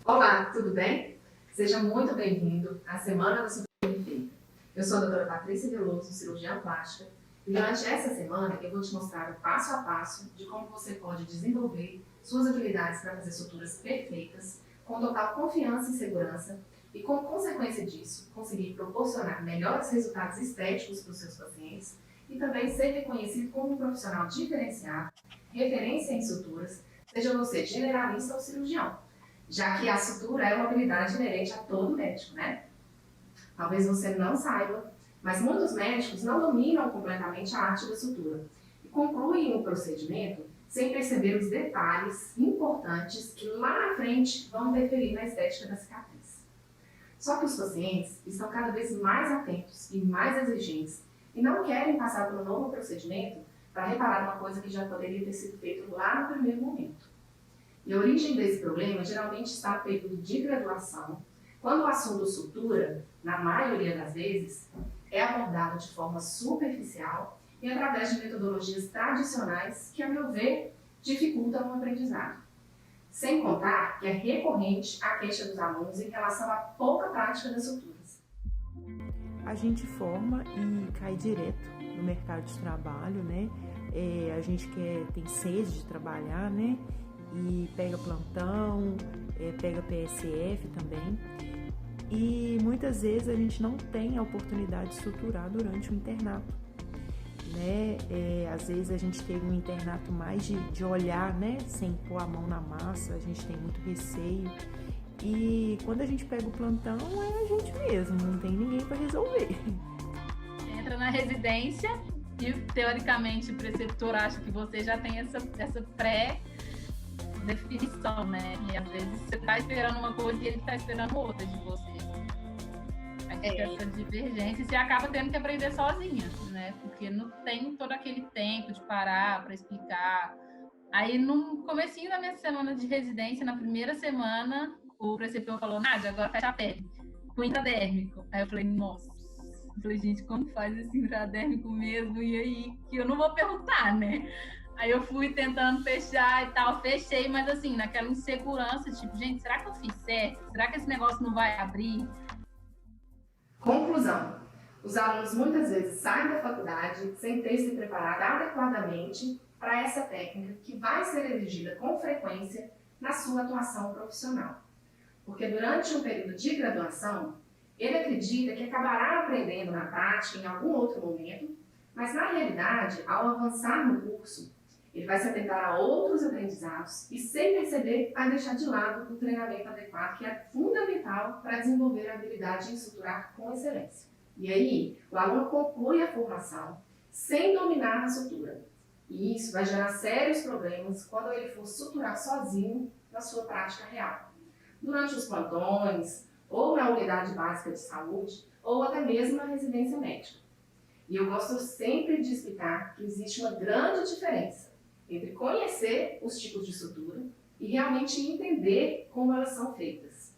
Olá, tudo bem? Seja muito bem-vindo à Semana da Sutura Perfeita. Eu sou a doutora Patrícia Veloso, cirurgiã plástica, e durante essa semana eu vou te mostrar o passo a passo de como você pode desenvolver suas habilidades para fazer suturas perfeitas, com total confiança e segurança, e como consequência disso, conseguir proporcionar melhores resultados estéticos para os seus pacientes e também ser reconhecido como um profissional diferenciado, referência em suturas, seja você generalista ou cirurgião, já que a sutura é uma habilidade inerente a todo médico, né? Talvez você não saiba, mas muitos médicos não dominam completamente a arte da sutura e concluem o procedimento sem perceber os detalhes importantes que lá na frente vão interferir na estética da cicatriz. Só que os pacientes estão cada vez mais atentos e mais exigentes e não querem passar por um novo procedimento para reparar uma coisa que já poderia ter sido feita lá no primeiro momento. E a origem desse problema geralmente está no período de graduação, quando o assunto sutura, na maioria das vezes, é abordado de forma superficial e através de metodologias tradicionais que, a meu ver, dificultam o aprendizado. Sem contar que é recorrente a queixa dos alunos em relação à pouca prática das suturas. A gente forma e cai direto no mercado de trabalho, né? A gente tem sede de trabalhar, né? E pega plantão, pega PSF também. E muitas vezes a gente não tem a oportunidade de suturar durante o internato, né? Às vezes a gente teve um internato mais de olhar, né? Sem pôr a mão na massa, a gente tem muito receio. E quando a gente pega o plantão, é a gente mesmo, não tem ninguém para resolver. Entra na residência e, teoricamente, o preceptor acha que você já tem essa pré-definição, né? E às vezes você está esperando uma coisa e ele está esperando outra de você. Aí fica essa divergência e você acaba tendo que aprender sozinha, né? Porque não tem todo aquele tempo de parar para explicar. Aí, no comecinho da minha semana de residência, na primeira semana, o preceptor falou, Nádia, agora fecha a pele, com intradérmico. Aí eu falei, nossa. Eu falei, gente, como faz esse intradérmico mesmo? E aí, que eu não vou perguntar, né? Aí eu fui tentando fechar e tal, fechei, mas assim, naquela insegurança, tipo, gente, será que eu fiz certo? Será que esse negócio não vai abrir? Conclusão. Os alunos muitas vezes saem da faculdade sem ter se preparado adequadamente para essa técnica que vai ser exigida com frequência na sua atuação profissional. Porque durante um período de graduação, ele acredita que acabará aprendendo na prática em algum outro momento, mas na realidade, ao avançar no curso, ele vai se atentar a outros aprendizados e, sem perceber, vai deixar de lado o treinamento adequado, que é fundamental para desenvolver a habilidade em suturar com excelência. E aí, o aluno conclui a formação sem dominar a sutura. E isso vai gerar sérios problemas quando ele for suturar sozinho na sua prática real. Durante os plantões, ou na unidade básica de saúde, ou até mesmo na residência médica. E eu gosto sempre de explicar que existe uma grande diferença entre conhecer os tipos de sutura e realmente entender como elas são feitas.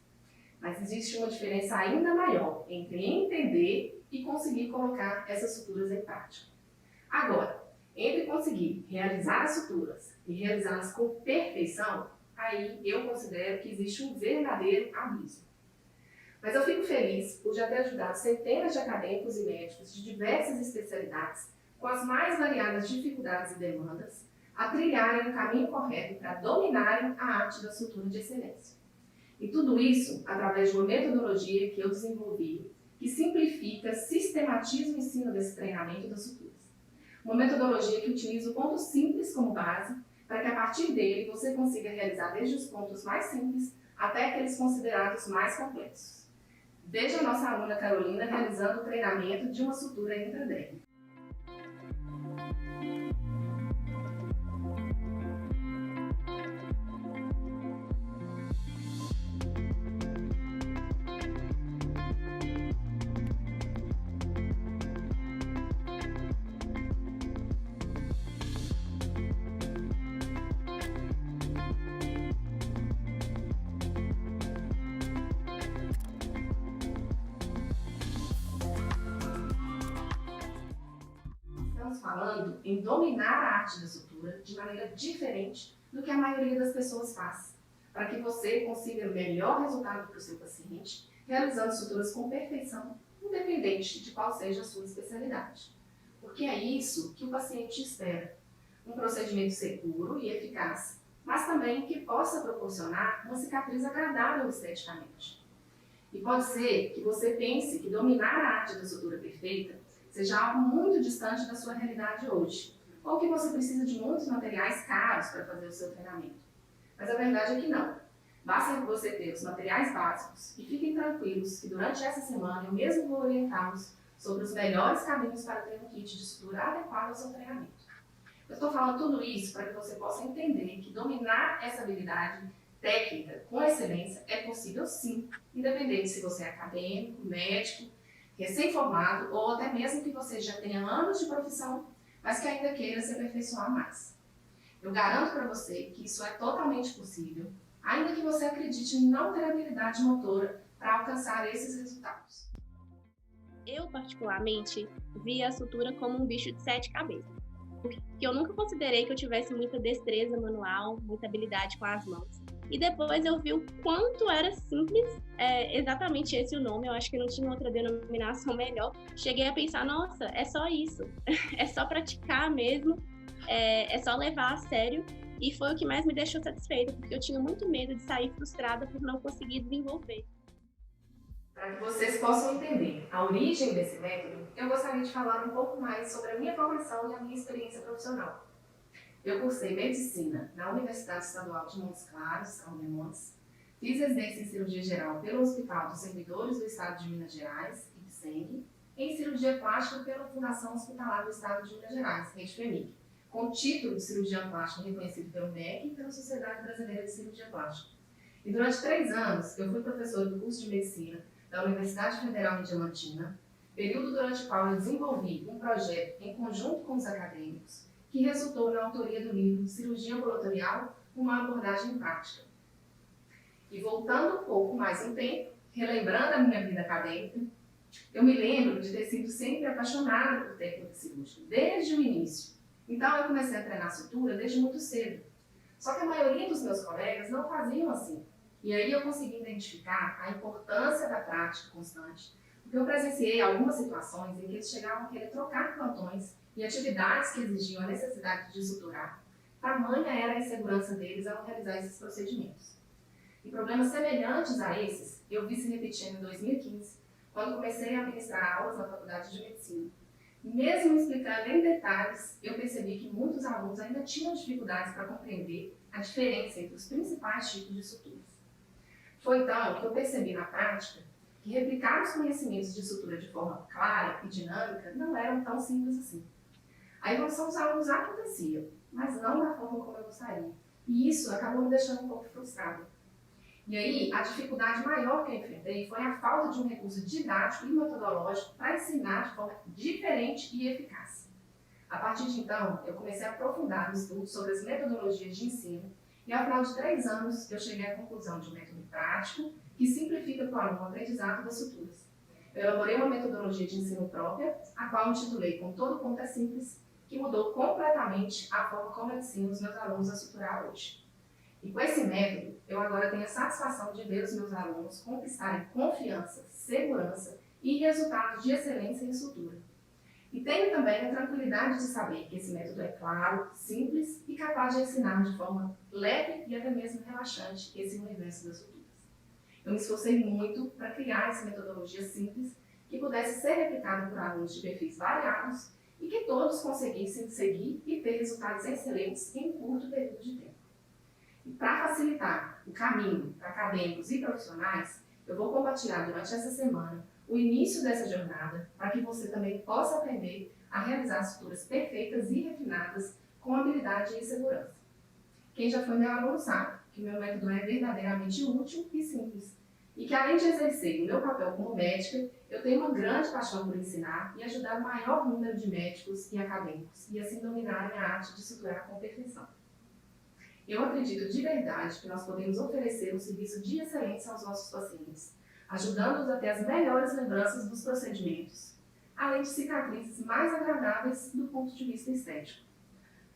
Mas existe uma diferença ainda maior entre entender e conseguir colocar essas suturas em prática. Agora, entre conseguir realizar as suturas e realizá-las com perfeição, aí eu considero que existe um verdadeiro abismo. Mas eu fico feliz por já ter ajudado centenas de acadêmicos e médicos de diversas especialidades, com as mais variadas dificuldades e demandas, a trilharem o caminho correto para dominarem a arte da sutura de excelência. E tudo isso através de uma metodologia que eu desenvolvi, que simplifica, sistematiza o ensino desse treinamento das suturas. Uma metodologia que utiliza o ponto simples como base, para que a partir dele você consiga realizar desde os pontos mais simples até aqueles considerados mais complexos. Veja a nossa aluna Carolina realizando o treinamento de uma sutura intradérmica. Estamos falando em dominar a arte da sutura de maneira diferente do que a maioria das pessoas faz, para que você consiga o melhor resultado para o seu paciente, realizando suturas com perfeição, independente de qual seja a sua especialidade. Porque é isso que o paciente espera. Um procedimento seguro e eficaz, mas também que possa proporcionar uma cicatriz agradável esteticamente. E pode ser que você pense que dominar a arte da sutura perfeita seja algo muito distante da sua realidade hoje, ou que você precisa de muitos materiais caros para fazer o seu treinamento. Mas a verdade é que não. Basta você ter os materiais básicos e fiquem tranquilos que durante essa semana eu mesmo vou orientá-los sobre os melhores caminhos para ter um kit de sutura adequado ao seu treinamento. Eu estou falando tudo isso para que você possa entender que dominar essa habilidade técnica com excelência é possível sim, independente se você é acadêmico, médico, recém-formado ou até mesmo que você já tenha anos de profissão, mas que ainda queira se aperfeiçoar mais. Eu garanto para você que isso é totalmente possível, ainda que você acredite em não ter habilidade motora para alcançar esses resultados. Eu, particularmente, vi a sutura como um bicho de 7 cabeças, porque eu nunca considerei que eu tivesse muita destreza manual, muita habilidade com as mãos. E depois eu vi o quanto era simples, exatamente esse o nome, eu acho que não tinha outra denominação melhor. Cheguei a pensar, nossa, é só isso, é só praticar mesmo, é só levar a sério. E foi o que mais me deixou satisfeita, porque eu tinha muito medo de sair frustrada por não conseguir desenvolver. Para que vocês possam entender a origem desse método, eu gostaria de falar um pouco mais sobre a minha formação e a minha experiência profissional. Eu cursei medicina na Universidade Estadual de Montes Claros, São Lemontes, fiz residência em cirurgia geral pelo Hospital dos Servidores do Estado de Minas Gerais, IPSENG, e em cirurgia plástica pela Fundação Hospitalar do Estado de Minas Gerais, Rede FEMIG, com título de cirurgião plástico reconhecido pelo MEC e pela Sociedade Brasileira de Cirurgia Plástica. E durante 3 anos, eu fui professora do curso de medicina da Universidade Federal de Diamantina, período durante o qual eu desenvolvi um projeto em conjunto com os acadêmicos, que resultou na autoria do livro Cirurgia Ambulatorial, uma abordagem prática. E voltando um pouco mais em tempo, relembrando a minha vida acadêmica, eu me lembro de ter sido sempre apaixonada por técnica cirúrgica, desde o início. Então eu comecei a treinar sutura desde muito cedo. Só que a maioria dos meus colegas não faziam assim. E aí eu consegui identificar a importância da prática constante, porque eu presenciei algumas situações em que eles chegavam a querer trocar plantões e atividades que exigiam a necessidade de suturar. Tamanha era a insegurança deles ao realizar esses procedimentos. E problemas semelhantes a esses eu vi se repetindo em 2015, quando comecei a ministrar aulas na Faculdade de Medicina. Mesmo explicando em detalhes, eu percebi que muitos alunos ainda tinham dificuldades para compreender a diferença entre os principais tipos de suturas. Foi então que eu percebi na prática que replicar os conhecimentos de sutura de forma clara e dinâmica não eram tão simples assim. A evolução dos alunos acontecia, mas não da forma como eu gostaria. E isso acabou me deixando um pouco frustrada. E aí, a dificuldade maior que eu enfrentei foi a falta de um recurso didático e metodológico para ensinar de forma diferente e eficaz. A partir de então, eu comecei a aprofundar no estudo sobre as metodologias de ensino e, ao final de 3 anos, eu cheguei à conclusão de um método prático que simplifica para o aluno o aprendizado das suturas. Eu elaborei uma metodologia de ensino própria, a qual eu intitulei Com Todo Ponto é Simples, que mudou completamente a forma como eu ensino os meus alunos a suturar hoje. E com esse método, eu agora tenho a satisfação de ver os meus alunos conquistarem confiança, segurança e resultados de excelência em sutura. E tenho também a tranquilidade de saber que esse método é claro, simples e capaz de ensinar de forma leve e até mesmo relaxante esse universo das suturas. Eu me esforcei muito para criar essa metodologia simples que pudesse ser replicada por alunos de perfis variados e que todos conseguissem seguir e ter resultados excelentes em um curto período de tempo. E para facilitar o caminho para acadêmicos e profissionais, eu vou compartilhar durante essa semana o início dessa jornada para que você também possa aprender a realizar suturas perfeitas e refinadas com habilidade e segurança. Quem já foi meu aluno sabe que meu método é verdadeiramente útil e simples e que, além de exercer o meu papel como médica, eu tenho uma grande paixão por ensinar e ajudar o maior número de médicos e acadêmicos e assim dominarem a arte de suturar com perfeição. Eu acredito de verdade que nós podemos oferecer um serviço de excelência aos nossos pacientes, ajudando-os a ter as melhores lembranças dos procedimentos, além de cicatrizes mais agradáveis do ponto de vista estético.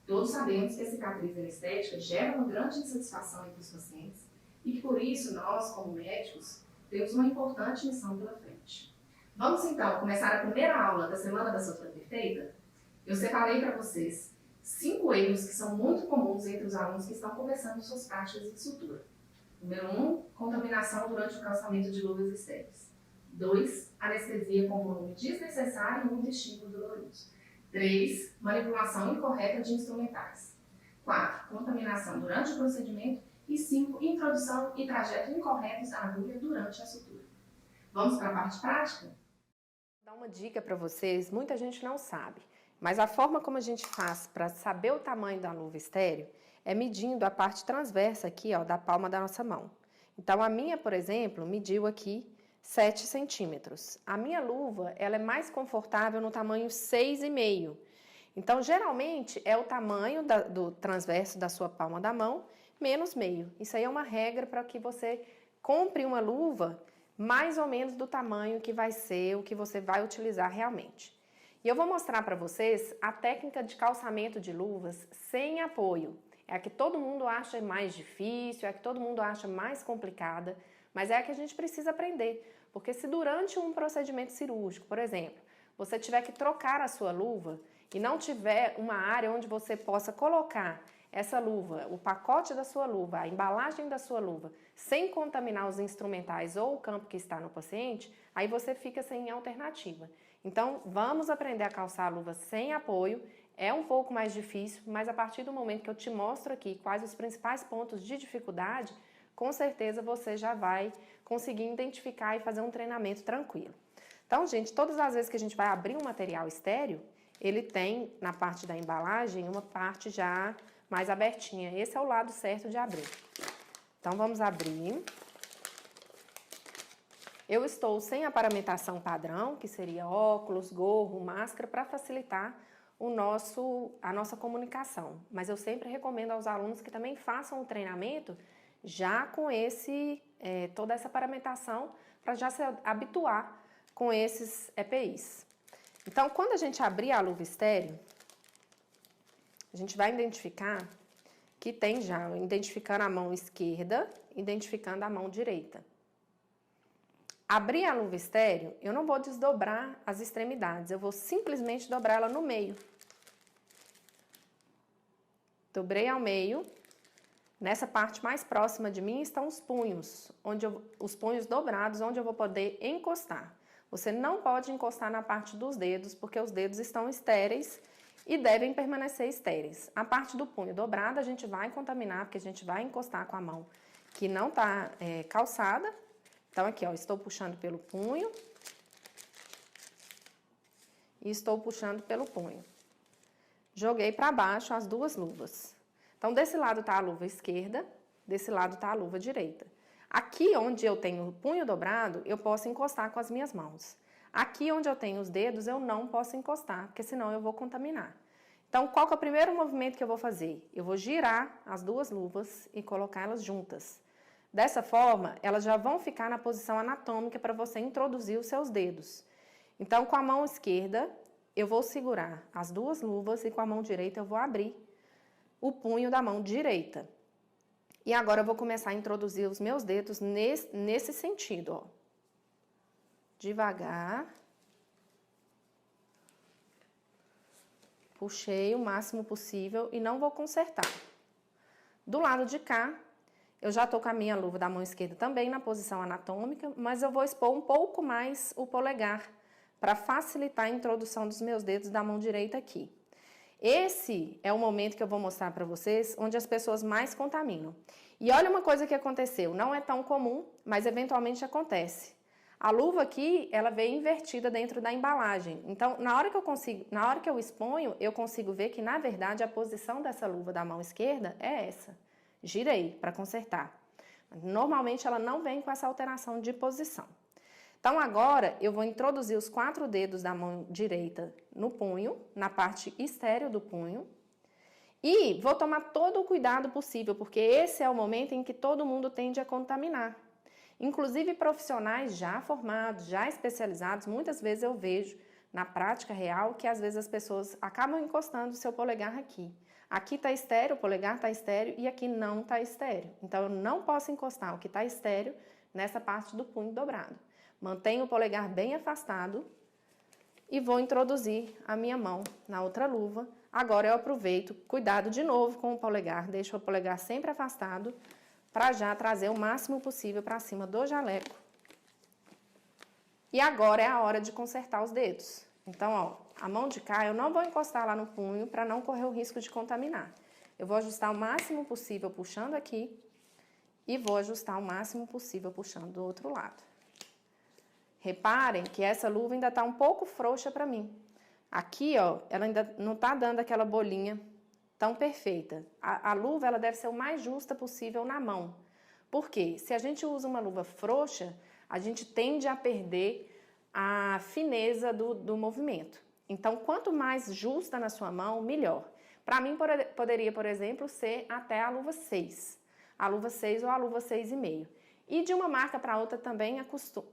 Todos sabemos que a cicatriz estética gera uma grande insatisfação entre os pacientes e que por isso nós, como médicos, temos uma importante missão pela frente. Vamos então começar a primeira aula da Semana da Sutura Perfeita? Eu separei para vocês 5 erros que são muito comuns entre os alunos que estão começando suas práticas de sutura. Número 1, contaminação durante o calçamento de luvas estéreis. 2, anestesia com volume desnecessário e muito estímulo doloroso. 3, manipulação incorreta de instrumentais. 4, contaminação durante o procedimento. E 5, introdução e trajeto incorretos da agulha durante a sutura. Vamos para a parte prática? Vou dar uma dica para vocês, muita gente não sabe, mas a forma como a gente faz para saber o tamanho da luva estéreo é medindo a parte transversa aqui, ó, da palma da nossa mão. Então, a minha, por exemplo, mediu aqui 7 centímetros. A minha luva, ela é mais confortável no tamanho 6,5. Então, geralmente, é o tamanho do transverso da sua palma da mão menos meio. Isso aí é uma regra para que você compre uma luva mais ou menos do tamanho que vai ser o que você vai utilizar realmente. E eu vou mostrar para vocês a técnica de calçamento de luvas sem apoio. É a que todo mundo acha mais difícil, é a que todo mundo acha mais complicada, mas é a que a gente precisa aprender. Porque se durante um procedimento cirúrgico, por exemplo, você tiver que trocar a sua luva e não tiver uma área onde você possa colocar essa luva, o pacote da sua luva, a embalagem da sua luva, sem contaminar os instrumentais ou o campo que está no paciente, aí você fica sem alternativa. Então, vamos aprender a calçar a luva sem apoio. É um pouco mais difícil, mas a partir do momento que eu te mostro aqui quais os principais pontos de dificuldade, com certeza você já vai conseguir identificar e fazer um treinamento tranquilo. Então, gente, todas as vezes que a gente vai abrir um material estéreo, ele tem, na parte da embalagem, uma parte já mais abertinha. Esse é o lado certo de abrir. Então, vamos abrir. Eu estou sem a paramentação padrão, que seria óculos, gorro, máscara, para facilitar a nossa comunicação. Mas eu sempre recomendo aos alunos que também façam o treinamento já com toda essa paramentação, para já se habituar com esses EPIs. Então, quando a gente abrir a luva estéreo, a gente vai identificar que tem já, identificando a mão esquerda, identificando a mão direita. Abrir a luva estéreo, eu não vou desdobrar as extremidades, eu vou simplesmente dobrar ela no meio. Dobrei ao meio. Nessa parte mais próxima de mim estão os punhos, os punhos dobrados, onde eu vou poder encostar. Você não pode encostar na parte dos dedos, porque os dedos estão estéreis e devem permanecer estéreis. A parte do punho dobrado a gente vai contaminar, porque a gente vai encostar com a mão que não está calçada. Então, aqui, ó, estou puxando pelo punho e estou puxando pelo punho. Joguei para baixo as duas luvas. Então, desse lado está a luva esquerda, desse lado está a luva direita. Aqui onde eu tenho o punho dobrado, eu posso encostar com as minhas mãos. Aqui onde eu tenho os dedos, eu não posso encostar, porque senão eu vou contaminar. Então, qual que é o primeiro movimento que eu vou fazer? Eu vou girar as duas luvas e colocá-las juntas. Dessa forma, elas já vão ficar na posição anatômica para você introduzir os seus dedos. Então, com a mão esquerda, eu vou segurar as duas luvas e com a mão direita eu vou abrir o punho da mão direita. E agora eu vou começar a introduzir os meus dedos nesse sentido, ó. Devagar. Puxei o máximo possível e não vou consertar. Do lado de cá, eu já tô com a minha luva da mão esquerda também na posição anatômica, mas eu vou expor um pouco mais o polegar para facilitar a introdução dos meus dedos da mão direita aqui. Esse é o momento que eu vou mostrar para vocês onde as pessoas mais contaminam. E olha uma coisa que aconteceu, não é tão comum, mas eventualmente acontece. A luva aqui, ela veio invertida dentro da embalagem. Então, na hora que eu exponho, eu consigo ver que, na verdade, a posição dessa luva da mão esquerda é essa. Girei para consertar. Normalmente, ela não vem com essa alteração de posição. Então, agora, eu vou introduzir os 4 dedos da mão direita no punho, na parte estéreo do punho. E vou tomar todo o cuidado possível, porque esse é o momento em que todo mundo tende a contaminar. Inclusive profissionais já formados, já especializados, muitas vezes eu vejo na prática real que às vezes as pessoas acabam encostando o seu polegar aqui. Aqui está estéreo, o polegar está estéreo e aqui não está estéreo. Então, eu não posso encostar o que está estéreo nessa parte do punho dobrado. Mantenho o polegar bem afastado e vou introduzir a minha mão na outra luva. Agora eu aproveito, cuidado de novo com o polegar, deixo o polegar sempre afastado para já trazer o máximo possível para cima do jaleco. E agora é a hora de consertar os dedos. Então, ó, a mão de cá eu não vou encostar lá no punho para não correr o risco de contaminar. Eu vou ajustar o máximo possível puxando aqui e vou ajustar o máximo possível puxando do outro lado. Reparem que essa luva ainda está um pouco frouxa para mim. Aqui, ó, ela ainda não está dando aquela bolinha tão perfeita. A luva, ela deve ser o mais justa possível na mão. Por quê? Se a gente usa uma luva frouxa, a gente tende a perder a fineza do movimento. Então, quanto mais justa na sua mão, melhor. Para mim, poderia, por exemplo, ser até a luva 6. A luva 6 ou a luva 6,5. E de uma marca para outra também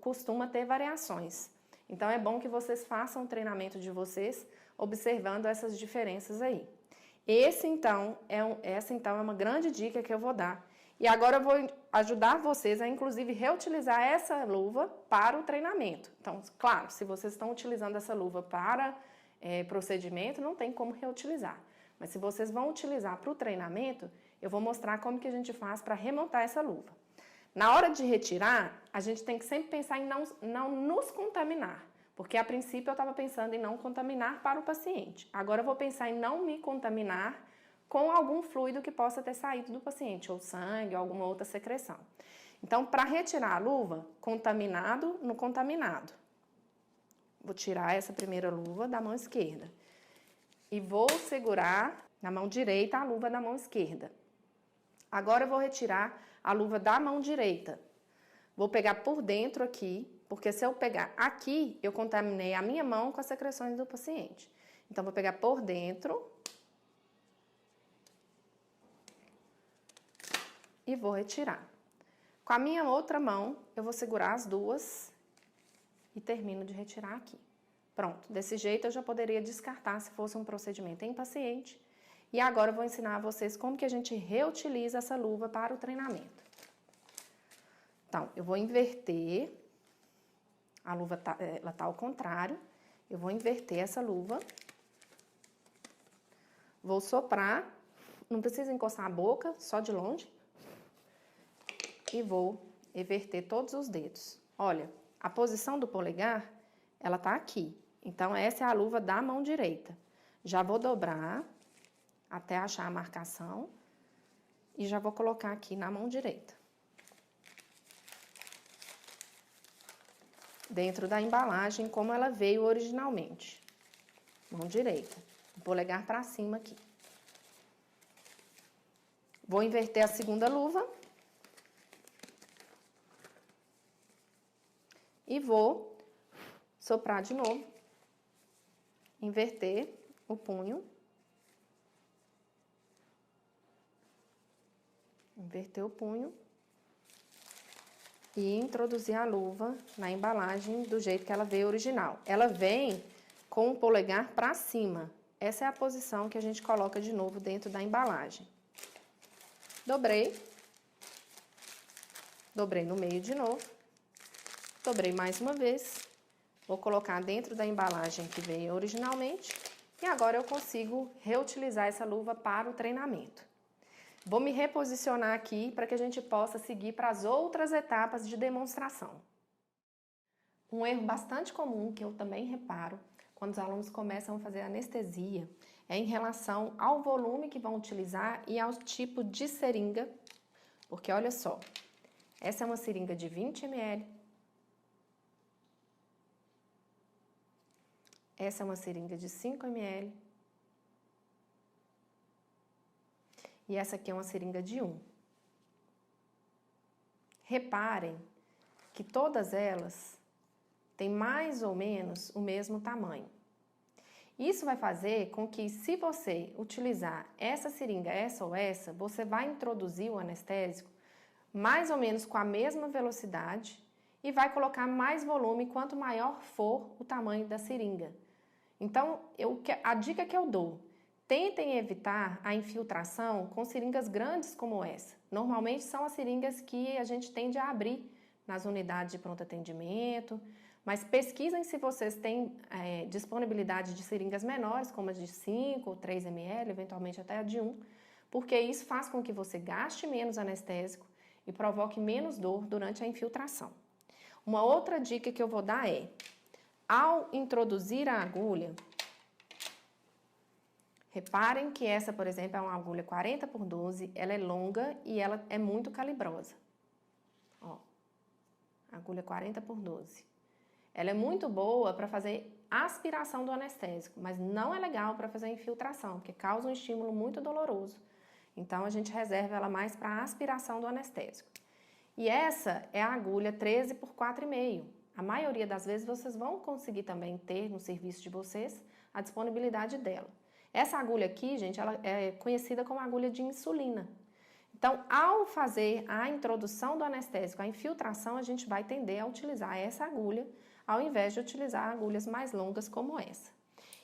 costuma ter variações. Então, é bom que vocês façam o treinamento de vocês observando essas diferenças aí. Essa, então, é uma grande dica que eu vou dar. E agora eu vou ajudar vocês a, inclusive, reutilizar essa luva para o treinamento. Então, claro, se vocês estão utilizando essa luva para procedimento, não tem como reutilizar. Mas se vocês vão utilizar para o treinamento, eu vou mostrar como que a gente faz para remontar essa luva. Na hora de retirar, a gente tem que sempre pensar em não nos contaminar, porque a princípio eu estava pensando em não contaminar para o paciente. Agora eu vou pensar em não me contaminar com algum fluido que possa ter saído do paciente, ou sangue, ou alguma outra secreção. Então, para retirar a luva, contaminado no contaminado. Vou tirar essa primeira luva da mão esquerda e vou segurar na mão direita a luva da mão esquerda. Agora eu vou retirar a luva da mão direita. Vou pegar por dentro aqui, porque se eu pegar aqui, eu contaminei a minha mão com as secreções do paciente. Então, vou pegar por dentro e vou retirar. Com a minha outra mão, eu vou segurar as duas e termino de retirar aqui. Pronto, desse jeito eu já poderia descartar se fosse um procedimento em paciente. E agora eu vou ensinar a vocês como que a gente reutiliza essa luva para o treinamento. Então, eu vou inverter, a luva ela tá ao contrário, eu vou inverter essa luva, vou soprar, não precisa encostar a boca, só de longe, e vou inverter todos os dedos. Olha, a posição do polegar, ela tá aqui, então essa é a luva da mão direita. Já vou dobrar até achar a marcação e já vou colocar aqui na mão direita. Dentro da embalagem, como ela veio originalmente. Mão direita. O polegar para cima aqui. Vou inverter a segunda luva. E vou soprar de novo. Inverter o punho. Inverter o punho e introduzir a luva na embalagem do jeito que ela veio original. Ela vem com o polegar para cima. Essa é a posição que a gente coloca de novo dentro da embalagem. Dobrei. Dobrei no meio de novo. Dobrei mais uma vez. Vou colocar dentro da embalagem que veio originalmente. E agora eu consigo reutilizar essa luva para o treinamento. Vou me reposicionar aqui para que a gente possa seguir para as outras etapas de demonstração. Um erro bastante comum que eu também reparo quando os alunos começam a fazer anestesia é em relação ao volume que vão utilizar e ao tipo de seringa, porque olha só, essa é uma seringa de 20 ml, essa é uma seringa de 5 ml, e essa aqui é uma seringa de 1. Reparem que todas elas têm mais ou menos o mesmo tamanho. Isso vai fazer com que, se você utilizar essa seringa, essa ou essa, você vai introduzir o anestésico mais ou menos com a mesma velocidade e vai colocar mais volume quanto maior for o tamanho da seringa. Então, a dica que eu dou, Tentem evitar a infiltração com seringas grandes como essa. Normalmente são as seringas que a gente tende a abrir nas unidades de pronto atendimento, mas pesquisem se vocês têm disponibilidade de seringas menores, como as de 5 ou 3 ml, eventualmente até a de 1, porque isso faz com que você gaste menos anestésico e provoque menos dor durante a infiltração. Uma outra dica que eu vou dar é, ao introduzir a agulha, reparem que essa, por exemplo, é uma agulha 40x12, ela é longa e ela é muito calibrosa. Ó, agulha 40x12. Ela é muito boa para fazer aspiração do anestésico, mas não é legal para fazer infiltração, porque causa um estímulo muito doloroso. Então, a gente reserva ela mais para aspiração do anestésico. E essa é a agulha 13x4,5. A maioria das vezes vocês vão conseguir também ter no serviço de vocês a disponibilidade dela. Essa agulha aqui, gente, ela é conhecida como agulha de insulina. Então, ao fazer a introdução do anestésico, a infiltração, a gente vai tender a utilizar essa agulha, ao invés de utilizar agulhas mais longas como essa.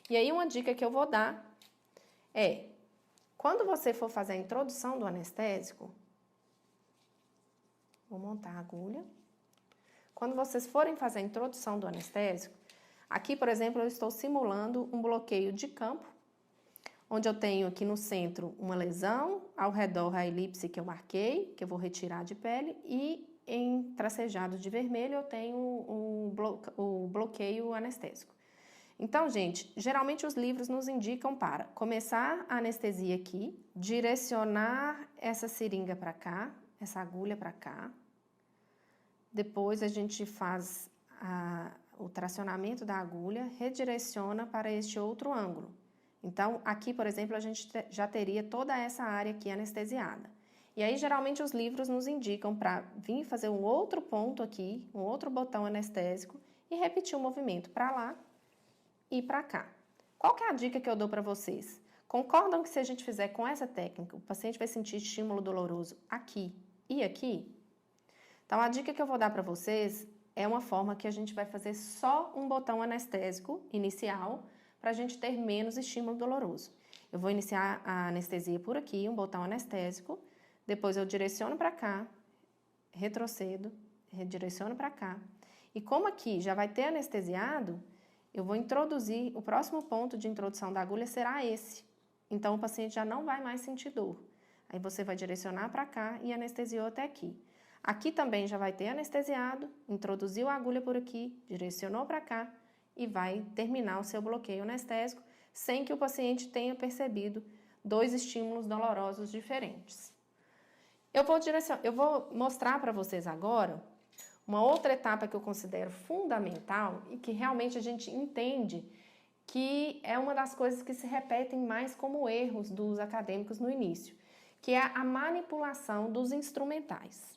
E aí, uma dica que eu vou dar é, quando você for fazer a introdução do anestésico, vou montar a agulha. Quando vocês forem fazer a introdução do anestésico, aqui, por exemplo, eu estou simulando um bloqueio de campo, onde eu tenho aqui no centro uma lesão, ao redor a elipse que eu marquei, que eu vou retirar de pele, e em tracejado de vermelho eu tenho o bloqueio anestésico. Então, gente, geralmente os livros nos indicam para começar a anestesia aqui, direcionar essa seringa para cá, essa agulha para cá. Depois a gente faz o tracionamento da agulha, redireciona para este outro ângulo. Então, aqui, por exemplo, a gente já teria toda essa área aqui anestesiada. E aí, geralmente, os livros nos indicam para vir fazer um outro ponto aqui, um outro botão anestésico e repetir o movimento para lá e para cá. Qual que é a dica que eu dou para vocês? Concordam que se a gente fizer com essa técnica, o paciente vai sentir estímulo doloroso aqui e aqui? Então, a dica que eu vou dar para vocês é uma forma que a gente vai fazer só um botão anestésico inicial para a gente ter menos estímulo doloroso. Eu vou iniciar a anestesia por aqui, um botão anestésico, depois eu direciono para cá, retrocedo, redireciono para cá. E como aqui já vai ter anestesiado, eu vou introduzir, o próximo ponto de introdução da agulha será esse. Então, o paciente já não vai mais sentir dor. Aí você vai direcionar para cá e anestesiou até aqui. Aqui também já vai ter anestesiado, introduziu a agulha por aqui, direcionou para cá e vai terminar o seu bloqueio anestésico sem que o paciente tenha percebido dois estímulos dolorosos diferentes. Eu vou mostrar para vocês agora uma outra etapa que eu considero fundamental e que realmente a gente entende que é uma das coisas que se repetem mais como erros dos acadêmicos no início, que é a manipulação dos instrumentais.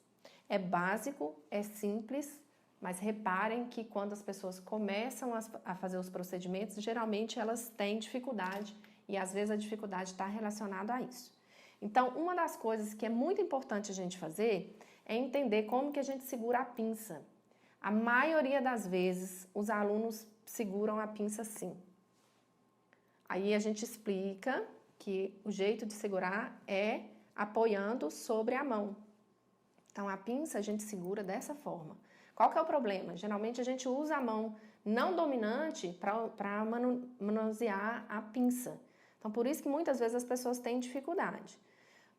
É básico, é simples, mas reparem que quando as pessoas começam a fazer os procedimentos, geralmente elas têm dificuldade e às vezes a dificuldade está relacionada a isso. Então, uma das coisas que é muito importante a gente fazer é entender como que a gente segura a pinça. A maioria das vezes, os alunos seguram a pinça assim. Aí a gente explica que o jeito de segurar é apoiando sobre a mão. Então, a pinça a gente segura dessa forma. Qual que é o problema? Geralmente a gente usa a mão não dominante para manusear a pinça. Então, por isso que muitas vezes as pessoas têm dificuldade.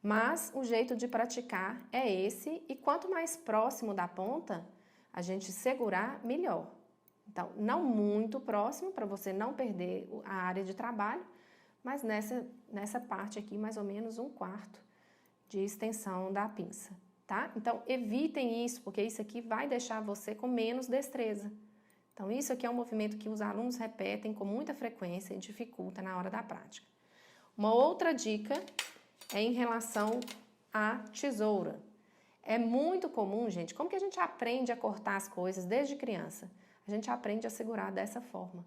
Mas o jeito de praticar é esse, e quanto mais próximo da ponta a gente segurar, melhor. Então, não muito próximo, para você não perder a área de trabalho, mas nessa parte aqui, mais ou menos 1/4 de extensão da pinça, tá? Então, evitem isso, porque isso aqui vai deixar você com menos destreza. Então, isso aqui é um movimento que os alunos repetem com muita frequência e dificulta na hora da prática. Uma outra dica é em relação à tesoura. É muito comum, gente, como que a gente aprende a cortar as coisas desde criança? A gente aprende a segurar dessa forma.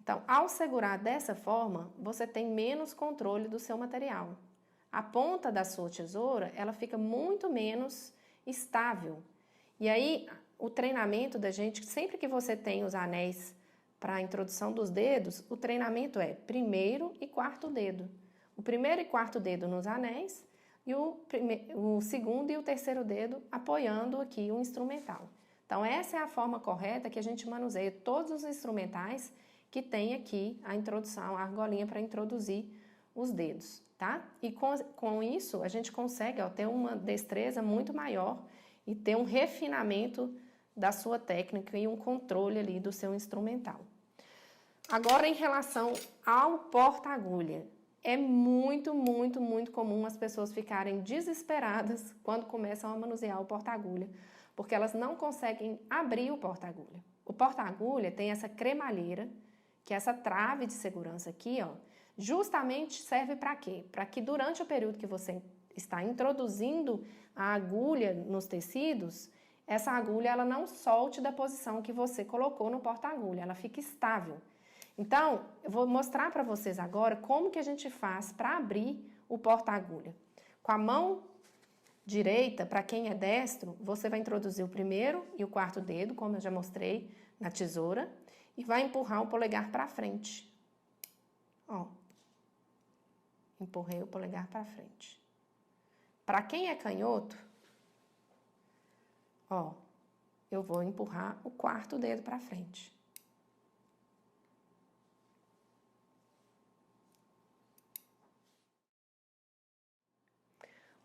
Então, ao segurar dessa forma, você tem menos controle do seu material. A ponta da sua tesoura, ela fica muito menos estável. E aí, o treinamento da gente, sempre que você tem os anéis para a introdução dos dedos, o treinamento é primeiro e quarto dedo. O primeiro e quarto dedo nos anéis e o segundo e o terceiro dedo apoiando aqui o instrumental. Então, essa é a forma correta que a gente manuseia todos os instrumentais que tem aqui a introdução, a argolinha para introduzir os dedos, tá? E com isso, a gente consegue ter uma destreza muito maior e ter um refinamento da sua técnica e um controle ali do seu instrumental. Agora, em relação ao porta-agulha, é muito comum as pessoas ficarem desesperadas quando começam a manusear o porta-agulha, porque elas não conseguem abrir o porta-agulha. O porta-agulha tem essa cremalheira, que é essa trave de segurança aqui, ó, justamente serve para quê? Para que durante o período que você está introduzindo a agulha nos tecidos, essa agulha ela não solte da posição que você colocou no porta-agulha, ela fica estável. Então, eu vou mostrar para vocês agora como que a gente faz para abrir o porta-agulha. Com a mão direita, para quem é destro, você vai introduzir o primeiro e o quarto dedo, como eu já mostrei na tesoura, e vai empurrar o polegar para frente. Ó, empurrei o polegar para frente. Para quem é canhoto, ó, eu vou empurrar o quarto dedo para frente.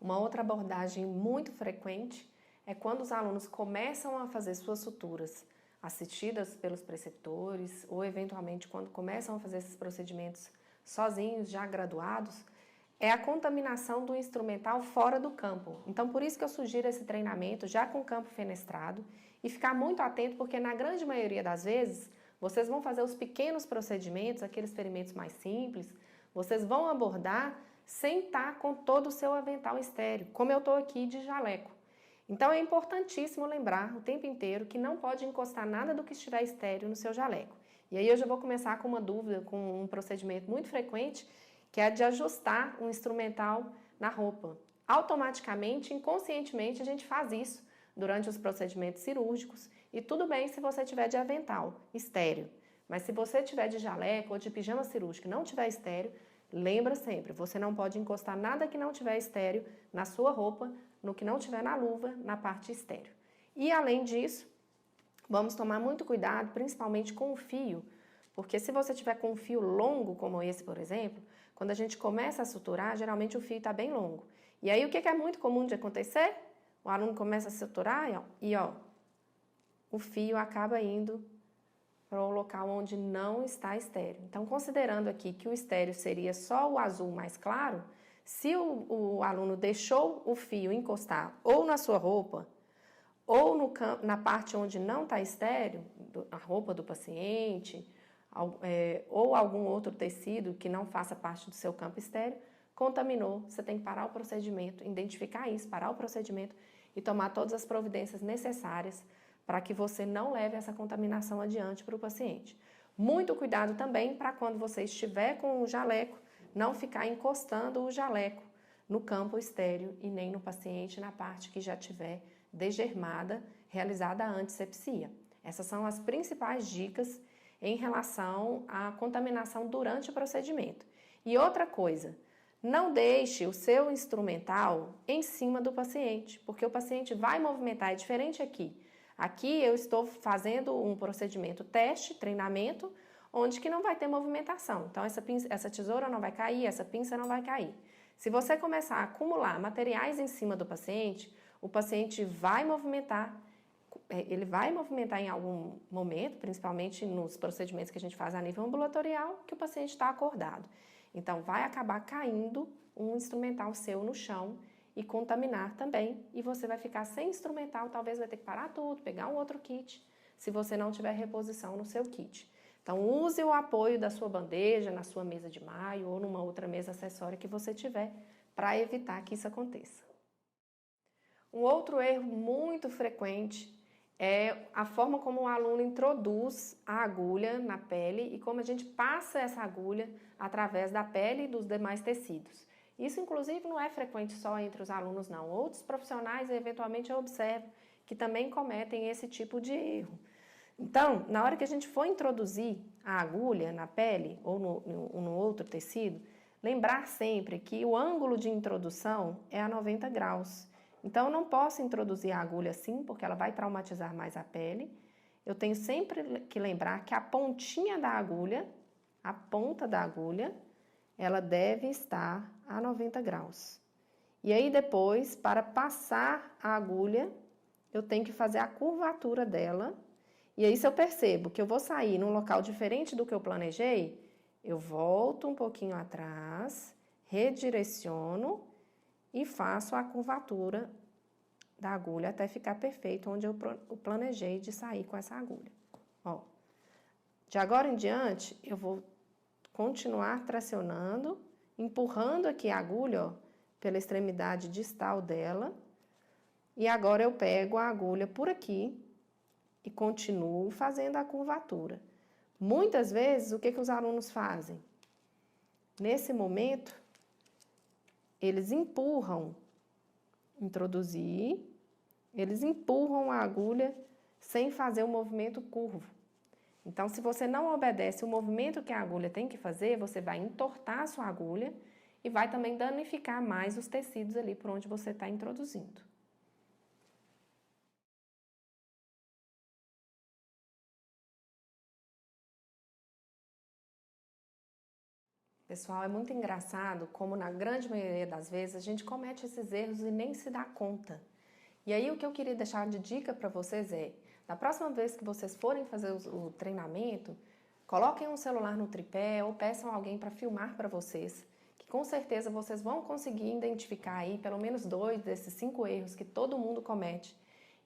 Uma outra abordagem muito frequente é quando os alunos começam a fazer suas suturas assistidas pelos preceptores ou, eventualmente, quando começam a fazer esses procedimentos sozinhos, já graduados, é a contaminação do instrumental fora do campo. Então, por isso que eu sugiro esse treinamento já com o campo fenestrado e ficar muito atento, porque na grande maioria das vezes, vocês vão fazer os pequenos procedimentos, aqueles ferimentos mais simples, vocês vão abordar sem estar com todo o seu avental estéreo, como eu estou aqui de jaleco. Então, é importantíssimo lembrar o tempo inteiro que não pode encostar nada do que estiver estéreo no seu jaleco. E aí eu já vou começar com uma dúvida, com um procedimento muito frequente, que é de ajustar o instrumental na roupa. Automaticamente, inconscientemente, a gente faz isso durante os procedimentos cirúrgicos e tudo bem se você tiver de avental estéreo. Mas se você tiver de jaleco ou de pijama cirúrgico e não tiver estéreo, lembra sempre, você não pode encostar nada que não tiver estéreo na sua roupa, no que não tiver na luva, na parte estéreo. E além disso, vamos tomar muito cuidado, principalmente com o fio, porque se você tiver com um fio longo, como esse, por exemplo, quando a gente começa a suturar, geralmente o fio está bem longo. E aí o que é muito comum de acontecer? O aluno começa a suturar e o fio acaba indo para o local onde não está estéreo. Então, considerando aqui que o estéreo seria só o azul mais claro, se o aluno deixou o fio encostar ou na sua roupa, ou na parte onde não está estéreo, a roupa do paciente, ou algum outro tecido que não faça parte do seu campo estéreo, contaminou, você tem que parar o procedimento, identificar isso, parar o procedimento e tomar todas as providências necessárias para que você não leve essa contaminação adiante para o paciente. Muito cuidado também para quando você estiver com o jaleco, não ficar encostando o jaleco no campo estéreo e nem no paciente na parte que já tiver degermada, realizada a antisepsia. Essas são as principais dicas em relação à contaminação durante o procedimento. E outra coisa, não deixe o seu instrumental em cima do paciente, porque o paciente vai movimentar, é diferente aqui. Aqui eu estou fazendo um procedimento teste, treinamento, onde que não vai ter movimentação. Então, essa tesoura não vai cair, essa pinça não vai cair. Se você começar a acumular materiais em cima do paciente, o paciente vai movimentar, ele vai movimentar em algum momento, principalmente nos procedimentos que a gente faz a nível ambulatorial, que o paciente está acordado. Então, vai acabar caindo um instrumental seu no chão e contaminar também, e você vai ficar sem instrumental, talvez vai ter que parar tudo, pegar um outro kit, se você não tiver reposição no seu kit. Então, use o apoio da sua bandeja, na sua mesa de maio ou numa outra mesa acessória que você tiver, para evitar que isso aconteça. Um outro erro muito frequente é a forma como o aluno introduz a agulha na pele e como a gente passa essa agulha através da pele e dos demais tecidos. Isso, inclusive, não é frequente só entre os alunos, não. Outros profissionais, eventualmente, eu observo que também cometem esse tipo de erro. Então, na hora que a gente for introduzir a agulha na pele ou no outro tecido, lembrar sempre que o ângulo de introdução é a 90 graus. Então, eu não posso introduzir a agulha assim, porque ela vai traumatizar mais a pele. Eu tenho sempre que lembrar que a pontinha da agulha, a ponta da agulha, ela deve estar a 90 graus. E aí depois, para passar a agulha, eu tenho que fazer a curvatura dela. E aí, se eu percebo que eu vou sair num local diferente do que eu planejei, eu volto um pouquinho atrás, redireciono e faço a curvatura da agulha até ficar perfeito onde eu planejei de sair com essa agulha. Ó, de agora em diante, eu vou continuar tracionando, empurrando aqui a agulha, ó, pela extremidade distal dela. E agora eu pego a agulha por aqui e continuo fazendo a curvatura. Muitas vezes, o que os alunos fazem? Nesse momento, eles empurram, eles empurram a agulha sem fazer o movimento curvo. Então, se você não obedece o movimento que a agulha tem que fazer, você vai entortar a sua agulha e vai também danificar mais os tecidos ali por onde você está introduzindo. Pessoal, é muito engraçado como na grande maioria das vezes a gente comete esses erros e nem se dá conta. E aí o que eu queria deixar de dica para vocês é, da próxima vez que vocês forem fazer o treinamento, coloquem um celular no tripé ou peçam alguém para filmar para vocês, que com certeza vocês vão conseguir identificar aí pelo menos 2 desses 5 erros que todo mundo comete.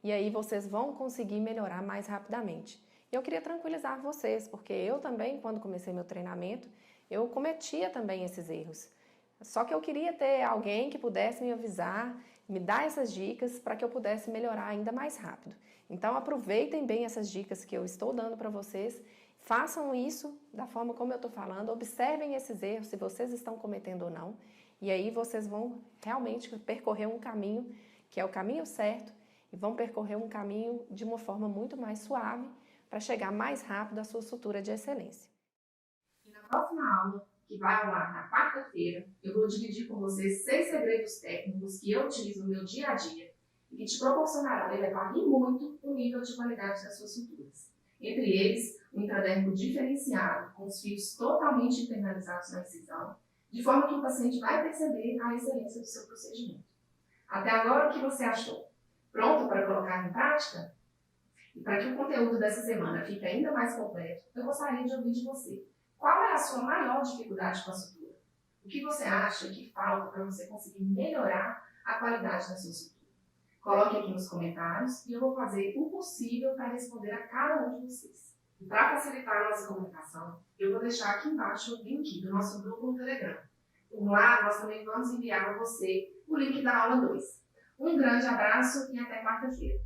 E aí vocês vão conseguir melhorar mais rapidamente. E eu queria tranquilizar vocês, porque eu também, quando comecei meu treinamento, eu cometia também esses erros. Só que eu queria ter alguém que pudesse me avisar, me dar essas dicas para que eu pudesse melhorar ainda mais rápido. Então, aproveitem bem essas dicas que eu estou dando para vocês, façam isso da forma como eu estou falando, observem esses erros, se vocês estão cometendo ou não, e aí vocês vão realmente percorrer um caminho que é o caminho certo e vão percorrer um caminho de uma forma muito mais suave para chegar mais rápido à sua sutura de excelência. Na próxima aula, que vai ao ar na quarta-feira, eu vou dividir com vocês 6 segredos técnicos que eu utilizo no meu dia a dia e que te proporcionarão elevar e muito o nível de qualidade das suas suturas. Entre eles, um intradérmico diferenciado, com os fios totalmente internalizados na incisão, de forma que o paciente vai perceber a excelência do seu procedimento. Até agora, o que você achou? Pronto para colocar em prática? E para que o conteúdo dessa semana fique ainda mais completo, eu gostaria de ouvir de você. Qual é a sua maior dificuldade com a sutura? O que você acha que falta para você conseguir melhorar a qualidade da sua sutura? Coloque aqui nos comentários e eu vou fazer o possível para responder a cada um de vocês. E para facilitar a nossa comunicação, eu vou deixar aqui embaixo o link do nosso grupo no Telegram. Por lá, nós também vamos enviar para você o link da aula 2. Um grande abraço e até quarta-feira.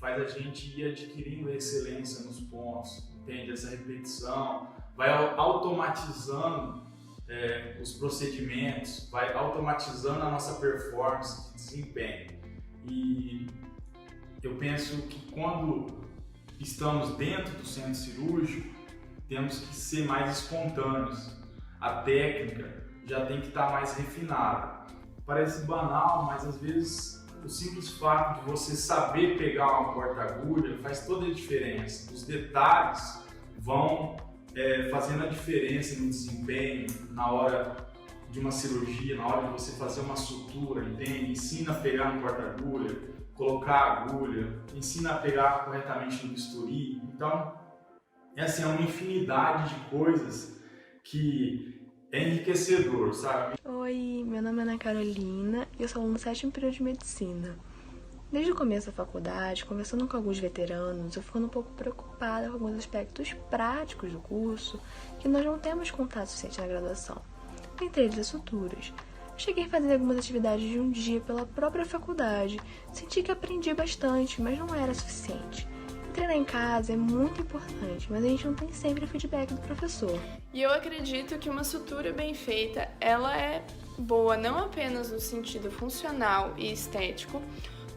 Faz a gente ir adquirindo excelência nos pontos, entende? Essa repetição vai automatizando os procedimentos, vai automatizando a nossa performance de desempenho. E eu penso que quando estamos dentro do centro cirúrgico, temos que ser mais espontâneos. A técnica já tem que estar mais refinada. Parece banal, mas às vezes o simples fato de você saber pegar uma porta-agulha faz toda a diferença. Os detalhes vão fazendo a diferença no desempenho, na hora de uma cirurgia, na hora de você fazer uma sutura, entende? Ensina a pegar no porta-agulha, colocar a agulha, ensina a pegar corretamente no bisturi. Então, essa é uma infinidade de coisas que é enriquecedor, sabe? Oi, meu nome é Ana Carolina e eu sou aluna do 7º período de Medicina. Desde o começo da faculdade, conversando com alguns veteranos, eu ficando um pouco preocupada com alguns aspectos práticos do curso que nós não temos contato suficiente na graduação, entre eles as suturas. Cheguei a fazer algumas atividades de um dia pela própria faculdade, senti que aprendi bastante, mas não era suficiente. Treinar em casa é muito importante, mas a gente não tem sempre o feedback do professor. E eu acredito que uma sutura bem feita, ela é boa não apenas no sentido funcional e estético,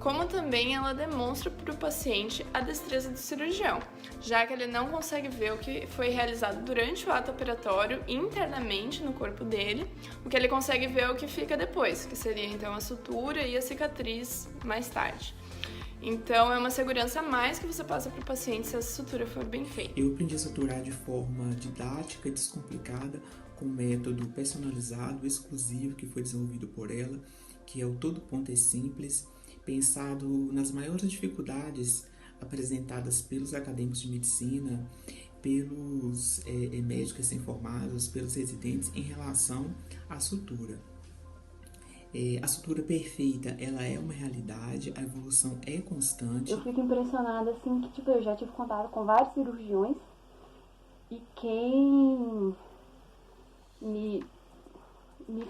como também ela demonstra para o paciente a destreza do cirurgião, já que ele não consegue ver o que foi realizado durante o ato operatório internamente no corpo dele, o que ele consegue ver é o que fica depois, que seria então a sutura e a cicatriz mais tarde. Então é uma segurança a mais que você passa para o paciente se essa sutura for bem feita. Eu aprendi a suturar de forma didática e descomplicada, com um método personalizado, exclusivo, que foi desenvolvido por ela, que é o Todo Ponto é Simples, pensado nas maiores dificuldades apresentadas pelos acadêmicos de medicina, pelos médicos recém-formados, pelos residentes em relação à sutura. A sutura perfeita, ela é uma realidade, a evolução é constante. Eu fico impressionada, assim, que tipo, eu já tive contato com vários cirurgiões e quem me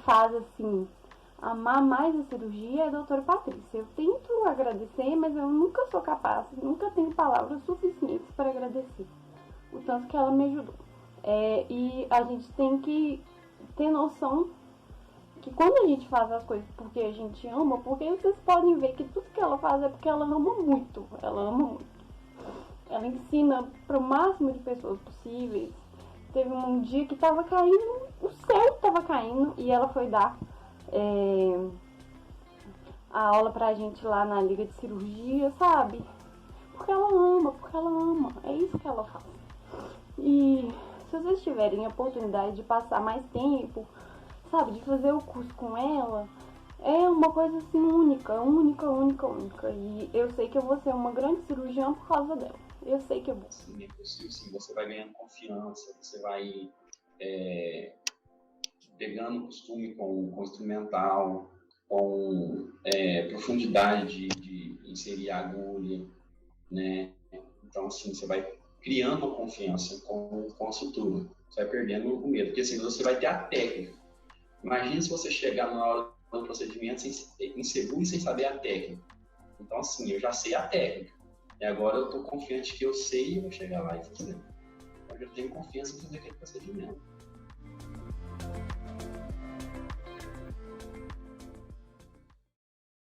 faz, assim, amar mais a cirurgia é a doutora Patrícia. Eu tento agradecer, mas eu nunca sou capaz, nunca tenho palavras suficientes para agradecer o tanto que ela me ajudou. E a gente tem que ter noção que quando a gente faz as coisas porque a gente ama, porque vocês podem ver que tudo que ela faz é porque ela ama muito, ela ama muito. Ela ensina para o máximo de pessoas possíveis. Teve um dia que estava caindo, o céu estava caindo, e ela foi dar a aula pra gente lá na Liga de Cirurgia, sabe? Porque ela ama, é isso que ela faz. E se vocês tiverem a oportunidade de passar mais tempo, sabe, de fazer o curso com ela, é uma coisa assim única. E eu sei que eu vou ser uma grande cirurgiã por causa dela. Eu sei que eu vou. Sim, é possível, sim. Você vai ganhando confiança, você vai pegando costume com instrumental, com profundidade de inserir a agulha, né? Então, assim, você vai criando uma confiança com a sutura. Você vai perdendo o medo, porque assim, você vai ter a técnica. Imagina se você chegar na hora do procedimento inseguro e sem saber a técnica. Então, assim, eu já sei a técnica. E agora eu estou confiante que eu sei e vou chegar lá e fazer. Eu já tenho confiança em fazer aquele procedimento.